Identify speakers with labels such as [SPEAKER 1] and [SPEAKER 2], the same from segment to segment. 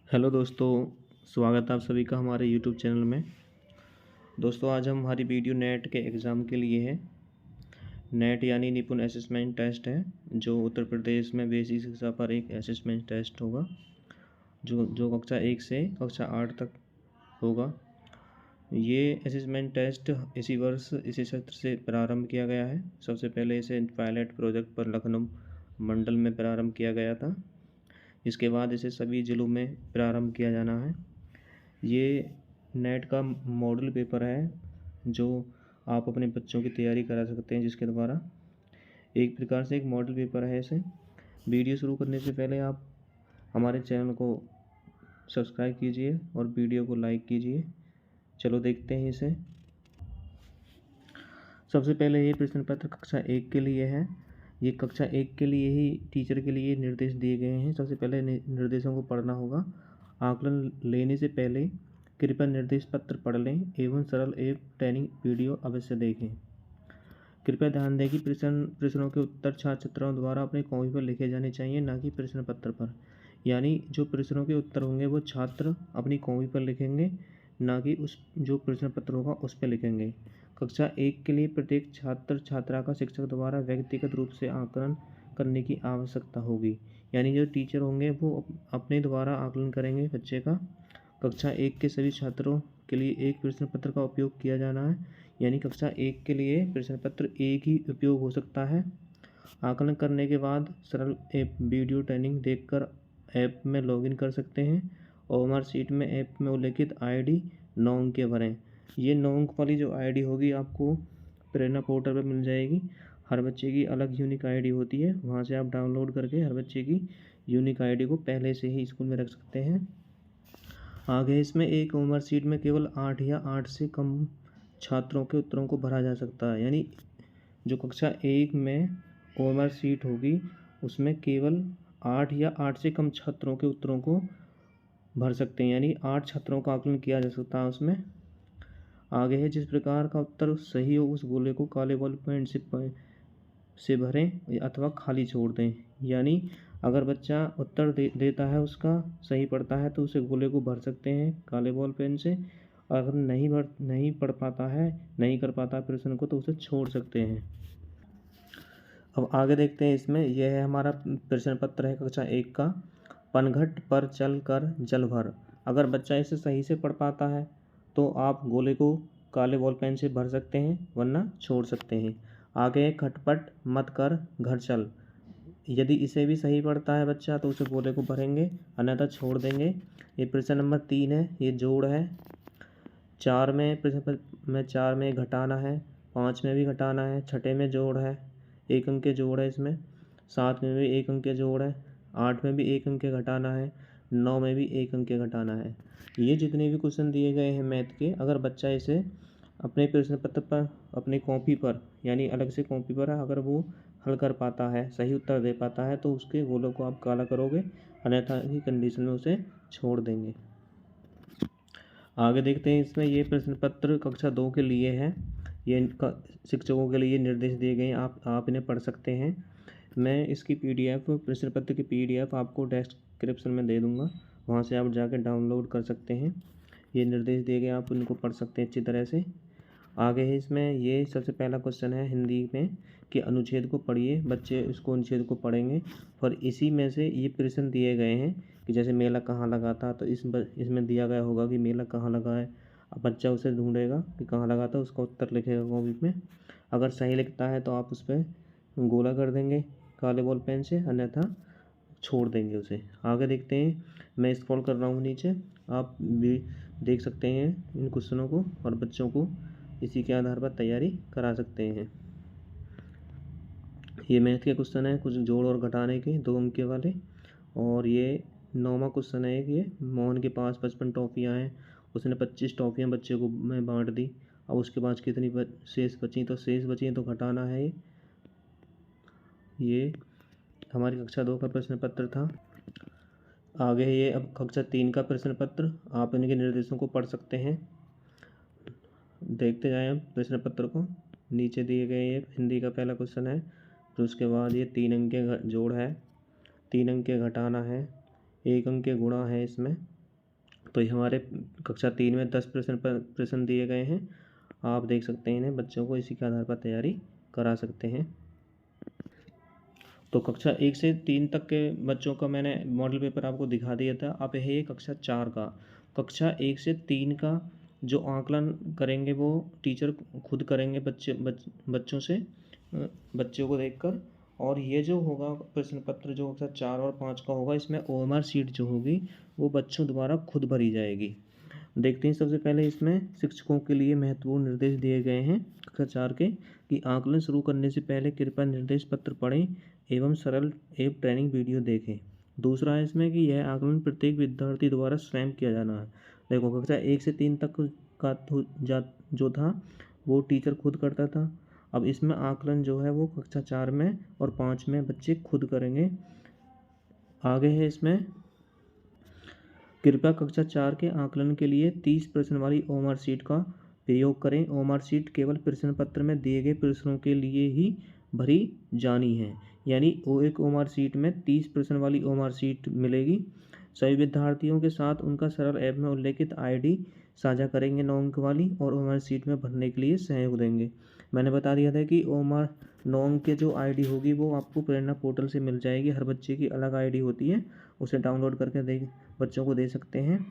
[SPEAKER 1] Hello दोस्तों, स्वागत है आप सभी का हमारे यूट्यूब चैनल में। दोस्तों, आज हमारी वीडियो नेट के एग्ज़ाम के लिए है। नेट यानी निपुण असेसमेंट टेस्ट है, जो उत्तर प्रदेश में बेसिक शिक्षा पर एक असेसमेंट टेस्ट होगा, जो कक्षा 1 से कक्षा 8 तक होगा। ये असेसमेंट टेस्ट इसी वर्ष इसी सत्र से प्रारंभ किया गया है। सबसे पहले इसे पायलट प्रोजेक्ट पर लखनऊ मंडल में प्रारंभ किया गया था। इसके बाद इसे सभी ज़िलों में प्रारंभ किया जाना है। ये नेट का मॉडल पेपर है, जो आप अपने बच्चों की तैयारी करा सकते हैं, जिसके द्वारा एक प्रकार से एक मॉडल पेपर है इसे। वीडियो शुरू करने से पहले आप हमारे चैनल को सब्सक्राइब कीजिए और वीडियो को लाइक कीजिए। चलो देखते हैं इसे। सबसे पहले ये प्रश्न पत्र कक्षा 1 के लिए है। ये कक्षा 1 के लिए ही टीचर के लिए निर्देश दिए गए हैं। सबसे पहले निर्देशों को पढ़ना होगा। आकलन लेने से पहले कृपया निर्देश पत्र पढ़ लें एवं सरल एवं ट्रेनिंग वीडियो अवश्य देखें। कृपया ध्यान दें कि प्रश्नों के उत्तर छात्र छात्राओं द्वारा अपनी कॉपी पर लिखे जाने चाहिए, ना कि प्रश्न पत्र पर। यानी जो प्रश्नों के उत्तर होंगे वो छात्र अपनी कॉपी पर लिखेंगे, ना कि उस जो प्रश्न पत्र होगा उस पर लिखेंगे। कक्षा 1 के लिए प्रत्येक छात्र छात्रा का शिक्षक द्वारा व्यक्तिगत रूप से आकलन करने की आवश्यकता होगी। यानी जो टीचर होंगे वो अपने द्वारा आकलन करेंगे बच्चे का। कक्षा 1 के सभी छात्रों के लिए एक प्रश्न पत्र का उपयोग किया जाना है। यानी कक्षा 1 के लिए प्रश्न पत्र एक ही उपयोग हो सकता है। आकलन करने के बाद सरल ऐप वीडियो ट्रेनिंग देखकर ऐप में लॉगिन कर सकते हैं और हमारे सीट में ऐप में उल्लिखित आईडी 9 अंक के भरें। ये 9 अंक वाली जो आईडी होगी आपको प्रेरणा पोर्टल पर मिल जाएगी। हर बच्चे की अलग यूनिक आईडी होती है, वहाँ से आप डाउनलोड करके हर बच्चे की यूनिक आईडी को पहले से ही स्कूल में रख सकते हैं। आगे इसमें एक होमवर्क शीट में केवल 8 या 8 से कम छात्रों के उत्तरों को भरा जा सकता है। यानी जो कक्षा 1 में होमवर्क शीट होगी उसमें केवल 8 या 8 से कम छात्रों के उत्तरों को भर सकते हैं। यानी 8 छात्रों का आकलन किया जा सकता है उसमें। आगे है, जिस प्रकार का उत्तर सही हो उस गोले को काले बॉल पेन से भरें अथवा खाली छोड़ दें। यानी अगर बच्चा उत्तर देता है, उसका सही पढ़ता है, तो उसे गोले को भर सकते हैं काले बॉल पेन से। अगर नहीं पढ़ पाता है, नहीं कर पाता प्रश्न को, तो उसे छोड़ सकते हैं। अब आगे देखते हैं। इसमें यह है हमारा प्रश्न पत्र है कक्षा 1 का। पनघट पर चल कर जल भर। अगर बच्चा इसे सही से पढ़ पाता है तो आप गोले को काले बॉल पेन से भर सकते हैं, वरना छोड़ सकते हैं। आगे खटपट मत कर घर चल। यदि इसे भी सही पढ़ता है बच्चा तो उसे गोले को भरेंगे, अन्यथा छोड़ देंगे। ये प्रश्न नंबर 3 है, ये जोड़ है। 4 में प्रश्न में 4 में घटाना है, 5 में भी घटाना है, 6 में जोड़ है, 1 अंक के जोड़ है इसमें, 7 में भी 1 अंक के जोड़ है, 8 में भी 1 अंक के घटाना है, 9 में भी 1 अंक के घटाना है। ये जितने भी क्वेश्चन दिए गए हैं मैथ के, अगर बच्चा इसे अपने प्रश्न पत्र पर अपनी कॉपी पर, यानी अलग से कॉपी पर अगर वो हल कर पाता है, सही उत्तर दे पाता है, तो उसके गोलों को आप काला करोगे, अन्यथा की कंडीशन में उसे छोड़ देंगे। आगे देखते हैं। इसमें ये प्रश्न पत्र कक्षा 2 के लिए है। ये शिक्षकों के लिए निर्देश दिए गए हैं, आप इन्हें पढ़ सकते हैं। मैं इसकी PDF प्रश्न पत्र की PDF आपको डिस्क्रिप्शन में दे दूँगा, वहाँ से आप जाकर डाउनलोड कर सकते हैं। ये निर्देश दिए गए, आप इनको पढ़ सकते हैं अच्छी तरह से। आगे है इसमें, ये सबसे पहला क्वेश्चन है हिंदी में कि अनुच्छेद को पढ़िए। बच्चे इसको अनुच्छेद को पढ़ेंगे और इसी में से ये प्रश्न दिए गए हैं कि जैसे मेला कहाँ लगा था, तो इसमें दिया गया होगा कि मेला कहाँ लगा है। अब बच्चा उसे ढूंढेगा कि कहाँ लगा था, उसका उत्तर लिखेगा कॉपी में। अगर सही लिखता है तो आप उस पर गोला कर देंगे काले बॉल पेन से, अन्यथा छोड़ देंगे उसे। आगे देखते हैं। मैं स्क्रॉल कर रहा हूँ नीचे, आप भी देख सकते हैं इन क्वेश्चनों को और बच्चों को इसी के आधार पर तैयारी करा सकते हैं। ये मैथ के क्वेश्चन है, कुछ जोड़ और घटाने के 2 अंक के वाले। और ये 9वां क्वेश्चन है। ये मोहन के पास 55 टॉफ़ियाँ हैं, उसने 25 टॉफ़ियाँ बच्चे को में बांट दी। अब उसके पास कितनी शेष बची, तो शेष बची हैं तो घटाना है। ये हमारी कक्षा 2 का प्रश्न पत्र था। आगे है ये अब कक्षा 3 का प्रश्न पत्र। आप इनके निर्देशों को पढ़ सकते हैं। देखते जाएं हम प्रश्न पत्र को। नीचे दिए गए ये हिंदी का पहला क्वेश्चन है, फिर उसके बाद ये 3 अंक के जोड़ है, 3 अंक के घटाना है, 1 अंक के गुणा है इसमें, तो ये हमारे कक्षा 3 में 10 प्रश्न दिए गए हैं। आप देख सकते हैं इन्हें, बच्चों को इसी के आधार पर तैयारी करा सकते हैं। तो कक्षा 1 से 3 तक के बच्चों का मैंने मॉडल पेपर आपको दिखा दिया था। अब है ये कक्षा 4 का। कक्षा 1 से 3 का जो आकलन करेंगे वो टीचर खुद करेंगे बच्चों से, बच्चों को देखकर। और ये जो होगा प्रश्न पत्र जो कक्षा 4 और 5 का होगा, इसमें OMR शीट जो होगी वो बच्चों द्वारा खुद भरी जाएगी। देखते हैं सबसे पहले इसमें शिक्षकों के लिए महत्वपूर्ण निर्देश दिए गए हैं कक्षा 4 के, कि आकलन शुरू करने से पहले कृपया निर्देश पत्र पढ़ें एवं सरल एवं ट्रेनिंग वीडियो देखें। दूसरा है इसमें कि यह आकलन प्रत्येक विद्यार्थी द्वारा स्वयं किया जाना है। देखो कक्षा 1 से 3 तक का जो था वो टीचर खुद करता था। अब इसमें आकलन जो है वो कक्षा 4 में और 5 में बच्चे खुद करेंगे। आगे है इसमें, कृपया कक्षा 4 के आकलन के लिए 30 प्रश्न वाली OMR शीट का प्रयोग करें। OMR शीट केवल प्रश्न पत्र में दिए गए प्रश्नों के लिए ही भरी जानी है। यानी वो एक OMR शीट में 30 प्रश्न वाली OMR शीट मिलेगी। सभी विद्यार्थियों के साथ उनका सरल ऐप में उल्लेखित ID साझा करेंगे 9 अंक वाली, और OMR शीट में भरने के लिए सहयोग देंगे। मैंने बता दिया था कि OMR 9 अंक के जो ID होगी वो आपको प्रेरणा पोर्टल से मिल जाएगी। हर बच्चे की अलग ID होती है, उसे डाउनलोड करके बच्चों को दे सकते हैं।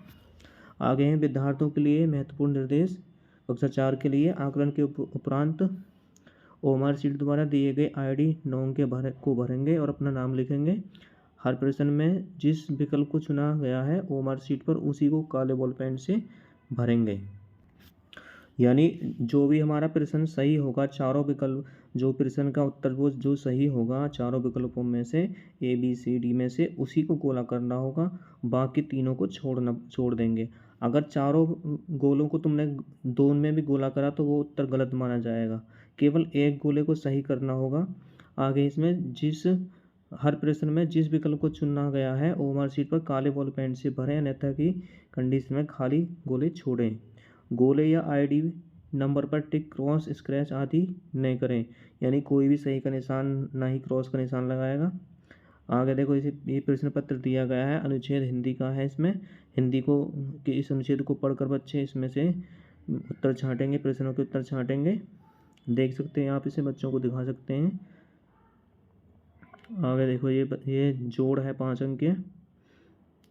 [SPEAKER 1] आगे हैं विद्यार्थियों के लिए महत्वपूर्ण निर्देश। कक्षा 4 के लिए आकलन के उपरांत OMR शीट द्वारा दिए गए ID 9 के को भरेंगे और अपना नाम लिखेंगे। हर प्रश्न में जिस विकल्प को चुना गया है OMR शीट पर उसी को काले बॉल पेन से भरेंगे। यानी जो भी हमारा प्रश्न सही होगा, चारों विकल्प जो प्रश्न का उत्तर वो जो सही होगा चारों विकल्पों में से ABCD में से उसी को गोला करना होगा, बाकी तीनों को छोड़ देंगे। अगर चारों गोलों को तुमने दो में भी गोला करा तो वो उत्तर गलत माना जाएगा। केवल एक गोले को सही करना होगा। आगे इसमें हर प्रश्न में जिस विकल्प को चुना गया है OMR शीट पर काले बॉल पेन से भरें, अन्यथा की कंडीशन में खाली गोले छोड़ें। गोले या ID नंबर पर टिक, क्रॉस, स्क्रैच आदि नहीं करें। यानी कोई भी सही का निशान ना ही क्रॉस का निशान लगाएगा। आगे देखो इसे ये प्रश्न पत्र दिया गया है, अनुच्छेद हिंदी का है। इसमें हिंदी को कि इस अनुच्छेद को पढ़कर बच्चे इसमें से उत्तर छांटेंगे, प्रश्नों के उत्तर छांटेंगे। देख सकते हैं आप, इसे बच्चों को दिखा सकते हैं। आगे देखो ये जोड़ है 5 अंक के,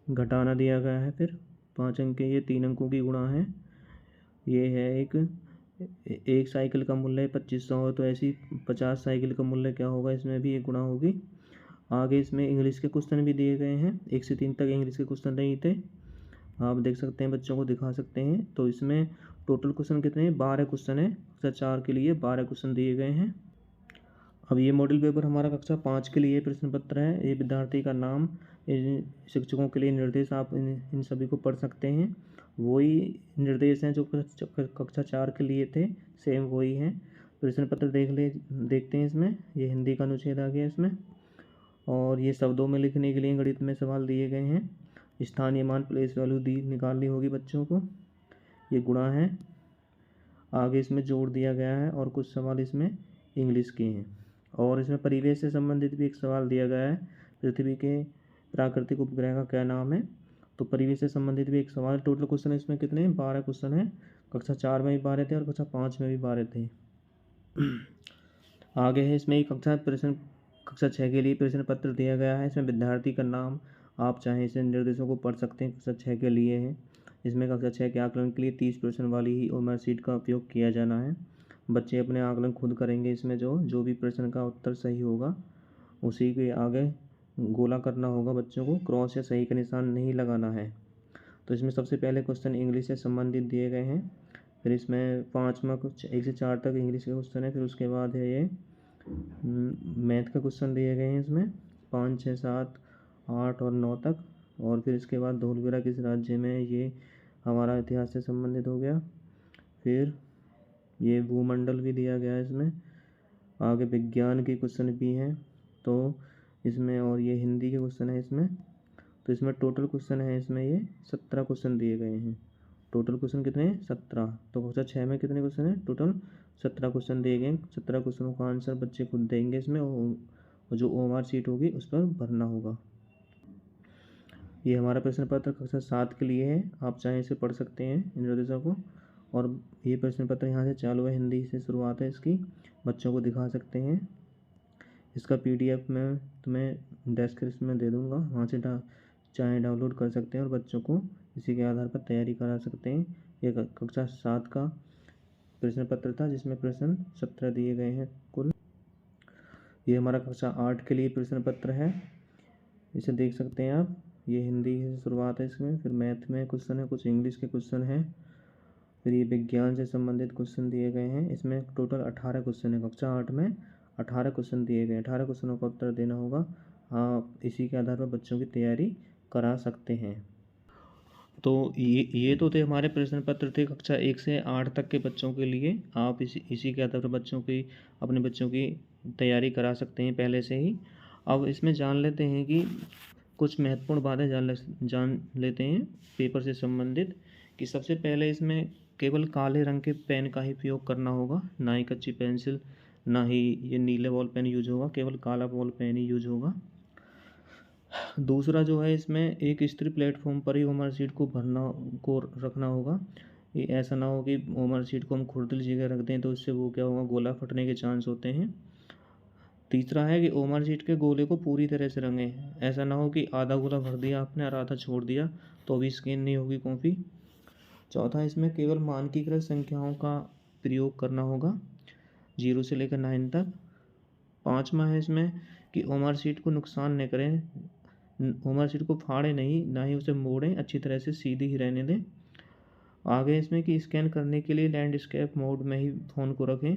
[SPEAKER 1] घटाना दिया गया है, फिर 5 अंक के ये 3 अंकों की गुणा है। ये है एक साइकिल का मूल्य 2500 है, तो ऐसी 50 साइकिल का मूल्य क्या होगा, इसमें भी एक गुणा होगी। आगे इसमें इंग्लिश के क्वेश्चन भी दिए गए हैं। 1 से 3 तक इंग्लिश के क्वेश्चन नहीं थे, आप देख सकते हैं, बच्चों को दिखा सकते हैं। तो इसमें टोटल क्वेश्चन कितने हैं, 12 क्वेश्चन है। कक्षा 4 के लिए 12 क्वेश्चन दिए गए हैं। अब ये मॉडल पेपर हमारा कक्षा 5 के लिए प्रश्न पत्र है। ये विद्यार्थी का नाम, शिक्षकों के लिए निर्देश, आप इन सभी को पढ़ सकते हैं। वही निर्देश हैं जो कक्षा 4 के लिए थे, सेम वही हैं। प्रश्न पत्र देखते हैं। इसमें ये हिंदी का अनुच्छेद आ गया इसमें, और ये शब्दों में लिखने के लिए गणित में सवाल दिए गए हैं। स्थानीय मान प्लेस वैल्यू निकालनी होगी बच्चों को, ये गुणा है। आगे इसमें जोड़ दिया गया है और कुछ सवाल इसमें इंग्लिश के हैं। और इसमें परिवेश से संबंधित भी एक सवाल दिया गया है, पृथ्वी के प्राकृतिक उपग्रह का क्या नाम है। तो परिवेश से संबंधित भी एक सवाल। टोटल क्वेश्चन इसमें कितने हैं, 12 क्वेश्चन हैं। कक्षा 4 में भी 12 थे और कक्षा 5 में भी 12 थे। आगे है इसमें कक्षा 6 के लिए प्रश्न पत्र दिया गया है। इसमें विद्यार्थी का नाम, आप चाहें इसे निर्देशों को पढ़ सकते हैं, कक्षा 6 के लिए है। इसमें कक्षा 6 के आकलन के लिए 30 प्रश्न वाली ही OMR शीट का उपयोग किया जाना है। बच्चे अपने आकलन खुद करेंगे। इसमें जो भी प्रश्न का उत्तर सही होगा उसी के आगे गोला करना होगा बच्चों को, क्रॉस या सही का निशान नहीं लगाना है। तो इसमें सबसे पहले क्वेश्चन इंग्लिश से संबंधित दिए गए हैं। फिर इसमें 5वां कुछ 1 से 4 तक इंग्लिश के क्वेश्चन है। फिर उसके बाद है ये मैथ का क्वेश्चन दिए गए हैं इसमें 5, 6, 7, 8 और 9 तक। और फिर इसके बाद धूलवीरा किस राज्य में, ये हमारा इतिहास से संबंधित हो गया। फिर ये भूमंडल भी दिया गया है इसमें। आगे विज्ञान के क्वेश्चन भी हैं तो इसमें, और ये हिंदी के क्वेश्चन है इसमें। तो इसमें टोटल क्वेश्चन है इसमें ये 17 क्वेश्चन दिए गए हैं। टोटल क्वेश्चन कितने हैं, 17। तो कक्षा 6 में कितने क्वेश्चन हैं, टोटल 17 क्वेश्चन दिए गए। 17 क्वेश्चनों का आंसर बच्चे खुद देंगे इसमें, और जो OMR शीट होगी उस पर भरना होगा। ये हमारा प्रश्न पत्र कक्षा 7 के लिए है, आप चाहें इसे पढ़ सकते हैं इन निर्देशों को। और ये प्रश्न पत्र यहाँ से चालू है, हिंदी से शुरुआत है इसकी, बच्चों को दिखा सकते हैं। इसका PDF मैं तुम्हें डिस्क्रिप्शन में दे दूँगा, वहाँ से चाहे डाउनलोड कर सकते हैं और बच्चों को इसी के आधार पर तैयारी करा सकते हैं। ये कक्षा 7 का प्रश्न पत्र था, जिसमें प्रश्न 17 दिए गए हैं कुल। ये हमारा कक्षा 8 के लिए प्रश्न पत्र है, इसे देख सकते हैं आप। ये हिंदी से शुरुआत है इसमें, फिर मैथ में क्वेश्चन है, कुछ इंग्लिश के क्वेश्चन हैं, फिर ये विज्ञान से संबंधित क्वेश्चन दिए गए हैं। इसमें टोटल 18 क्वेश्चन है। कक्षा 8 में 18 क्वेश्चन दिए गए हैं, 18 क्वेश्चनों का उत्तर देना होगा। आप इसी के आधार पर बच्चों की तैयारी करा सकते हैं। तो ये तो थे हमारे प्रश्न पत्र थे कक्षा 1 से 8 तक के बच्चों के लिए। आप इसी के आधार पर अपने बच्चों की तैयारी करा सकते हैं पहले से ही। अब इसमें जान लेते हैं कि कुछ महत्वपूर्ण बातें जान लेते हैं पेपर से संबंधित, कि सबसे पहले इसमें केवल काले रंग के पेन का ही प्रयोग करना होगा, ना ही कच्ची पेंसिल, ना ही ये नीले बॉल पेन यूज होगा, केवल काला बॉल पेन ही यूज होगा। दूसरा जो है, इसमें एक स्थिर प्लेटफॉर्म पर ही होमवर्क शीट को रखना होगा। ये ऐसा ना हो कि होमवर्क शीट को हम खुरदली जगह रख दें तो इससे वो क्या होगा, गोला फटने के चांस होते हैं। तीसरा है कि होमवर्क शीट के गोले को पूरी तरह से रंगें, ऐसा ना हो कि आधा गोला भर दिया आपने और आधा छोड़ दिया तो भी स्कैन नहीं होगी कॉपी। चौथा, इसमें केवल मानकीकृत संख्याओं का प्रयोग करना होगा 0 से लेकर 9 तक। पाँचवा है इसमें कि होमवर्क शीट को नुकसान न करें, होमवर्क शीट को फाड़ें नहीं, ना ही उसे मोड़ें, अच्छी तरह से सीधी ही रहने दें। आगे इसमें कि स्कैन करने के लिए लैंडस्केप मोड में ही फ़ोन को रखें,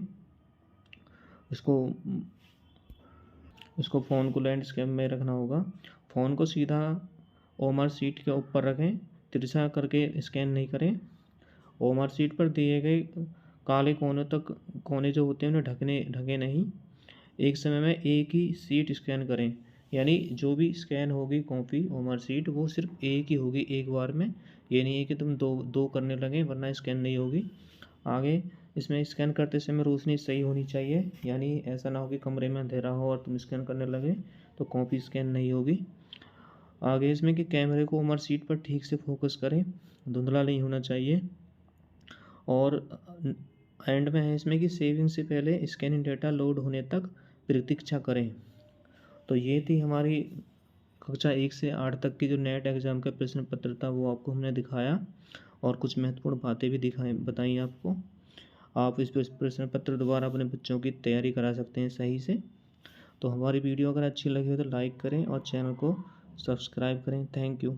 [SPEAKER 1] उसको फ़ोन को लैंडस्केप में रखना होगा। फ़ोन को सीधा होमवर्क शीट के ऊपर रखें, तिरछा करके स्कैन नहीं करें। होमवर्क शीट पर दिए गए काले कोने जो होते हैं उन्हें ढके नहीं। एक समय में एक ही सीट स्कैन करें, यानी जो भी स्कैन होगी कॉपी होमवर्क शीट वो सिर्फ एक ही होगी एक बार में, ये नहीं है कि तुम दो करने लगे वरना स्कैन नहीं होगी। आगे इसमें स्कैन करते समय रोशनी सही होनी चाहिए, यानी ऐसा ना हो कि कमरे में अंधेरा हो और तुम स्कैन करने लगे तो कॉपी स्कैन नहीं होगी। आगे इसमें कि कैमरे को होमवर्क शीट पर ठीक से फोकस करें, धुंधला नहीं होना चाहिए। और एंड में है इसमें कि सेविंग से पहले स्कैनिंग डेटा लोड होने तक प्रतीक्षा करें। तो ये थी हमारी कक्षा 1 से 8 तक की जो नेट एग्ज़ाम का प्रश्न पत्र था, वो आपको हमने दिखाया और कुछ महत्वपूर्ण बातें भी बताई आपको। आप इस प्रश्न पत्र द्वारा अपने बच्चों की तैयारी करा सकते हैं सही से। तो हमारी वीडियो अगर अच्छी लगी हो तो लाइक करें और चैनल को सब्सक्राइब करें। Thank you.